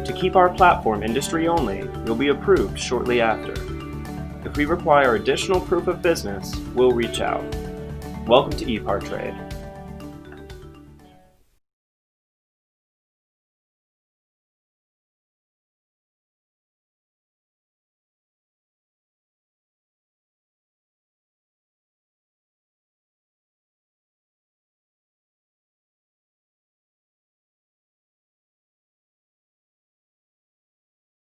To keep our platform industry only, you'll be approved shortly after. If we require additional proof of business, we'll reach out. Welcome to EPARTRADE.